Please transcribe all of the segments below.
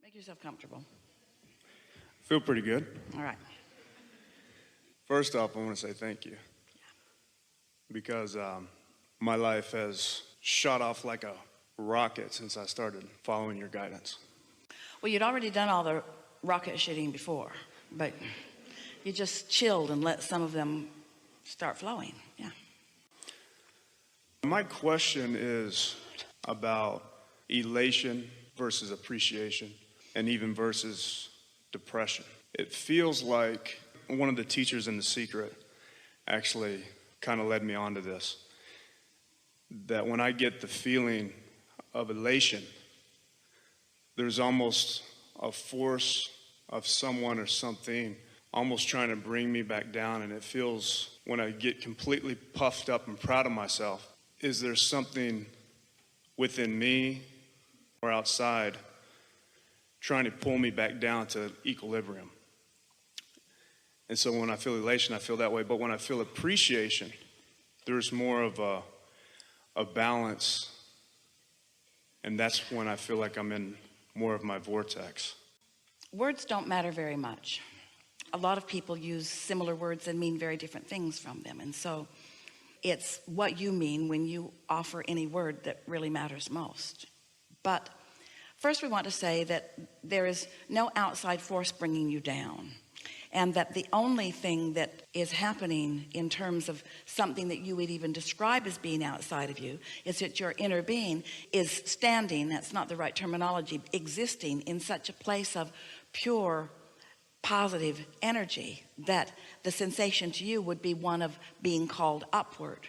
Make yourself comfortable. Feel pretty good. All right. First off, I want to say thank you because my life has shot off like a rocket since I started following your guidance. Well, you'd already done all the rocket shooting before, but you just chilled and let some of them start flowing. Yeah. My question is about elation versus appreciation and even versus depression. It feels like one of the teachers in The Secret actually kind of led me onto this, that when I get the feeling of elation, there's almost a force of someone or something almost trying to bring me back down. And it feels, when I get completely puffed up and proud of myself, is there something within me or outside trying to pull me back down to equilibrium? And so when I feel elation, I feel that way. But when I feel appreciation, there's more of a balance. And that's when I feel like I'm in more of my vortex. Words don't matter very much. A lot of people use similar words and mean very different things from them. And so it's what you mean when you offer any word that really matters most. But first, we want to say that there is no outside force bringing you down, and that the only thing that is happening in terms of something that you would even describe as being outside of you is that your inner being is standing, that's not the right terminology, existing in such a place of pure positive energy that the sensation to you would be one of being called upward.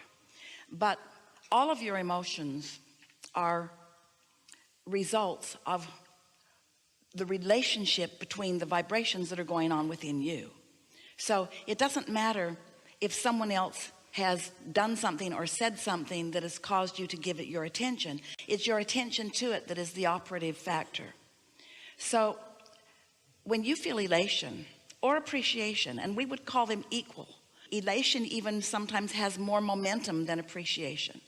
But all of your emotions are results of the relationship between the vibrations that are going on within you. So it doesn't matter if someone else has done something or said something that has caused you to give it your attention. It's your attention to it that is the operative factor. So when you feel elation or appreciation, and we would call them equal, elation even sometimes has more momentum than appreciation.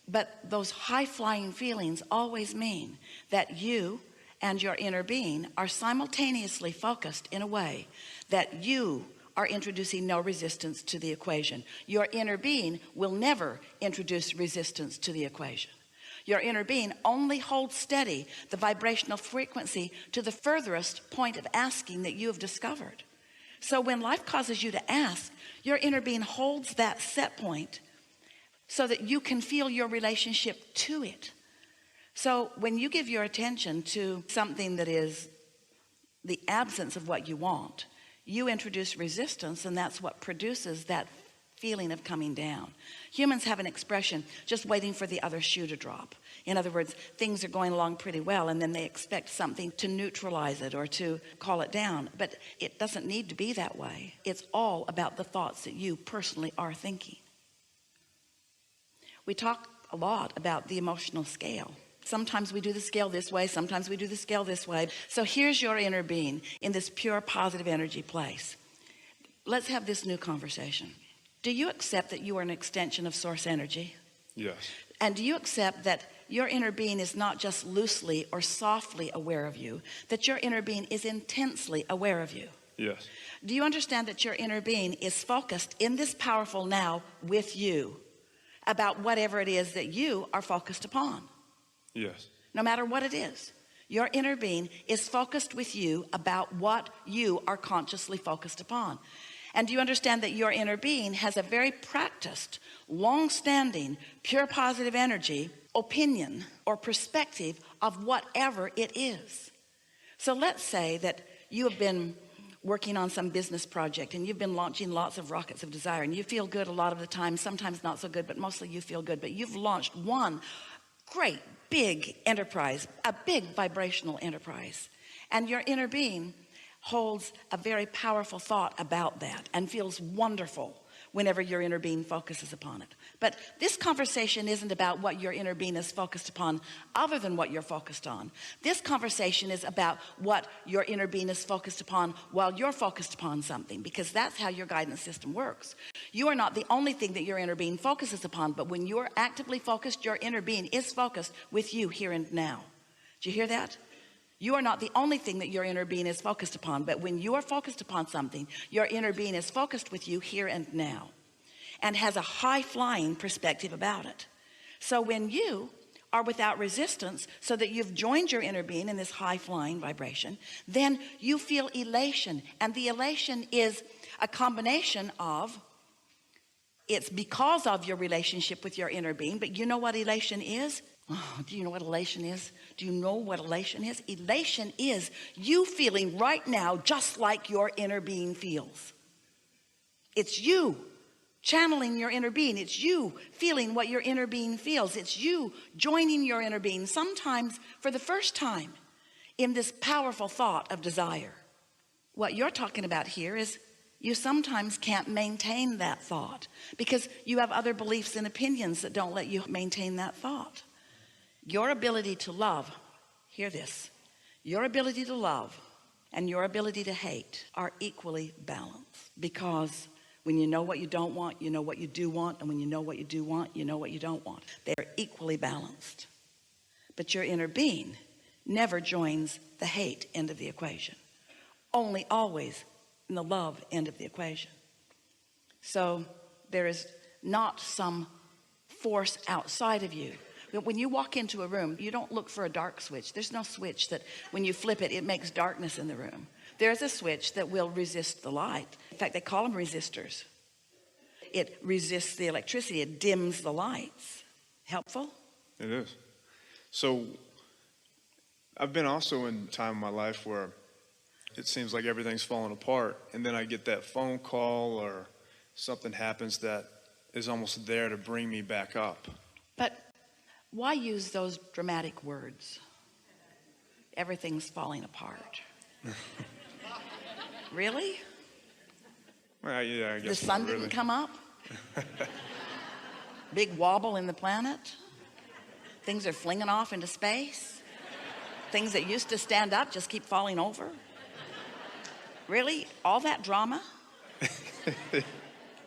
But those high-flying feelings always mean that you and your inner being are simultaneously focused in a way that you are introducing no resistance to the equation. Your inner being will never introduce resistance to the equation. Your inner being only holds steady the vibrational frequency to the furthest point of asking that you have discovered. So when life causes you to ask, your inner being holds that set point so that you can feel your relationship to it. So when you give your attention to something that is the absence of what you want, you introduce resistance, and that's what produces that feeling of coming down. Humans have an expression, just waiting for the other shoe to drop. In other words, things are going along pretty well, and then they expect something to neutralize it or to call it down. But it doesn't need to be that way. It's all about the thoughts that you personally are thinking. We talk a lot about the emotional scale. Sometimes we do the scale this way, sometimes we do the scale this way. So here's your inner being in this pure positive energy place. Let's have this new conversation. Do you accept that you are an extension of source energy? Yes. And do you accept that your inner being is not just loosely or softly aware of you, that your inner being is intensely aware of you? Yes. Do you understand that your inner being is focused in this powerful now with you about whatever it is that you are focused upon? Yes. No matter what it is, your inner being is focused with you about what you are consciously focused upon. And do you understand that your inner being has a very practiced, long-standing, pure positive energy, opinion, or perspective of whatever it is? So let's say that you have been working on some business project and you've been launching lots of rockets of desire, and you feel good a lot of the time, sometimes not so good, but mostly you feel good. But you've launched one great big enterprise, a big vibrational enterprise, and your inner being holds a very powerful thought about that and feels wonderful whenever your inner being focuses upon it. But this conversation isn't about what your inner being is focused upon other than what you're focused on. This conversation is about what your inner being is focused upon while you're focused upon something, because that's how your guidance system works. You are not the only thing that your inner being focuses upon, but when you're actively focused, your inner being is focused with you here and now. Do you hear that? You are not the only thing that your inner being is focused upon, but when you are focused upon something, your inner being is focused with you here and now and has a high flying perspective about it. So when you are without resistance, so that you've joined your inner being in this high flying vibration, then you feel elation. And the elation is a combination of, it's because of your relationship with your inner being. But you know what elation is? Oh, do you know what elation is? Do you know what elation is? Elation is you feeling right now just like your inner being feels. It's you channeling your inner being. It's you feeling what your inner being feels. It's you joining your inner being, sometimes for the first time, in this powerful thought of desire. What you're talking about here is you sometimes can't maintain that thought because you have other beliefs and opinions that don't let you maintain that thought. Your ability to love, hear this, your ability to love and your ability to hate are equally balanced, because when you know what you don't want, you know what you do want. And when you know what you do want, you know what you don't want. They're equally balanced. But your inner being never joins the hate end of the equation, only always in the love end of the equation. So there is not some force outside of you. When you walk into a room, you don't look for a dark switch. There's no switch that when you flip it, it makes darkness in the room. There's a switch that will resist the light. In fact, they call them resistors. It resists the electricity. It dims the lights. Helpful? It is. So I've been also in a time in my life where it seems like everything's falling apart, and then I get that phone call or something happens that is almost there to bring me back up. But why use those dramatic words? Everything's falling apart. Really? Well, yeah, I guess The sun not really. didn't come up? Big wobble in the planet? Things are flinging off into space? Things that used to stand up just keep falling over? Really? All that drama?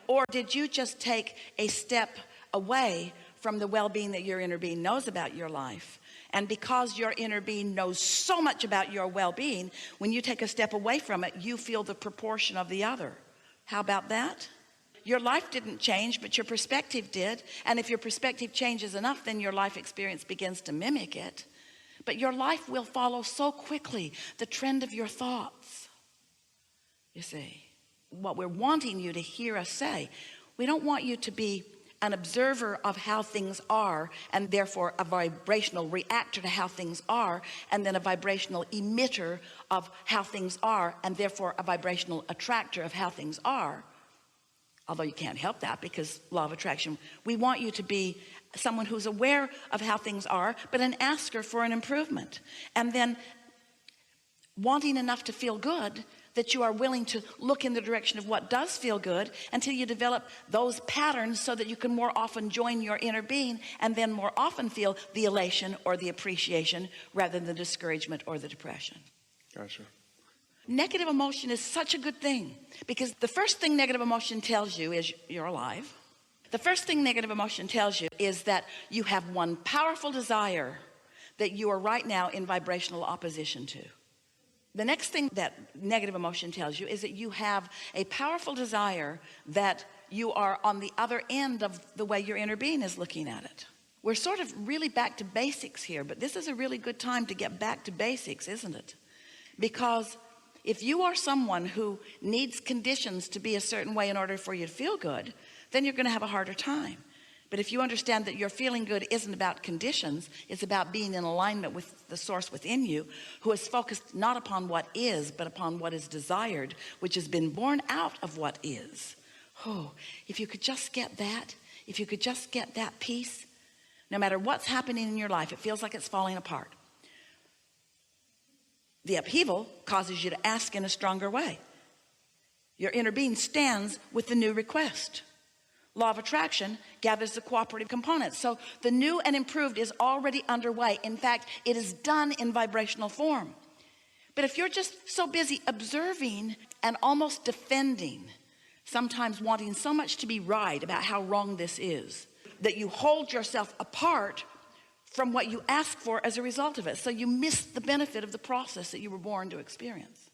Or did you just take a step away from the well-being that your inner being knows about your life? And because your inner being knows so much about your well-being, when you take a step away from it, you feel the proportion of the other. How about that? Your life didn't change, but your perspective did. And if your perspective changes enough, then your life experience begins to mimic it. But your life will follow so quickly the trend of your thoughts. You see, what we're wanting you to hear us say, we don't want you to be an observer of how things are, and therefore a vibrational reactor to how things are, and then a vibrational emitter of how things are, and therefore a vibrational attractor of how things are. Although you can't help that because law of attraction. We want you to be someone who's aware of how things are, but an asker for an improvement, and then wanting enough to feel good that you are willing to look in the direction of what does feel good until you develop those patterns so that you can more often join your inner being and then more often feel the elation or the appreciation rather than the discouragement or the depression. Gotcha. Negative emotion is such a good thing, because the first thing negative emotion tells you is you're alive. The first thing negative emotion tells you is that you have one powerful desire that you are right now in vibrational opposition to. The next thing that negative emotion tells you is that you have a powerful desire that you are on the other end of the way your inner being is looking at it. We're sort of really back to basics here, but this is a really good time to get back to basics, isn't it? Because if you are someone who needs conditions to be a certain way in order for you to feel good, then you're going to have a harder time. But if you understand that your feeling good isn't about conditions, it's about being in alignment with the source within you, who is focused not upon what is, but upon what is desired, which has been born out of what is. Oh, if you could just get that, if you could just get that peace, no matter what's happening in your life, it feels like it's falling apart. The upheaval causes you to ask in a stronger way. Your inner being stands with the new request. Law of attraction gathers the cooperative components. So the new and improved is already underway. In fact, it is done in vibrational form. But if you're just so busy observing and almost defending, sometimes wanting so much to be right about how wrong this is, that you hold yourself apart from what you ask for as a result of it. So you miss the benefit of the process that you were born to experience.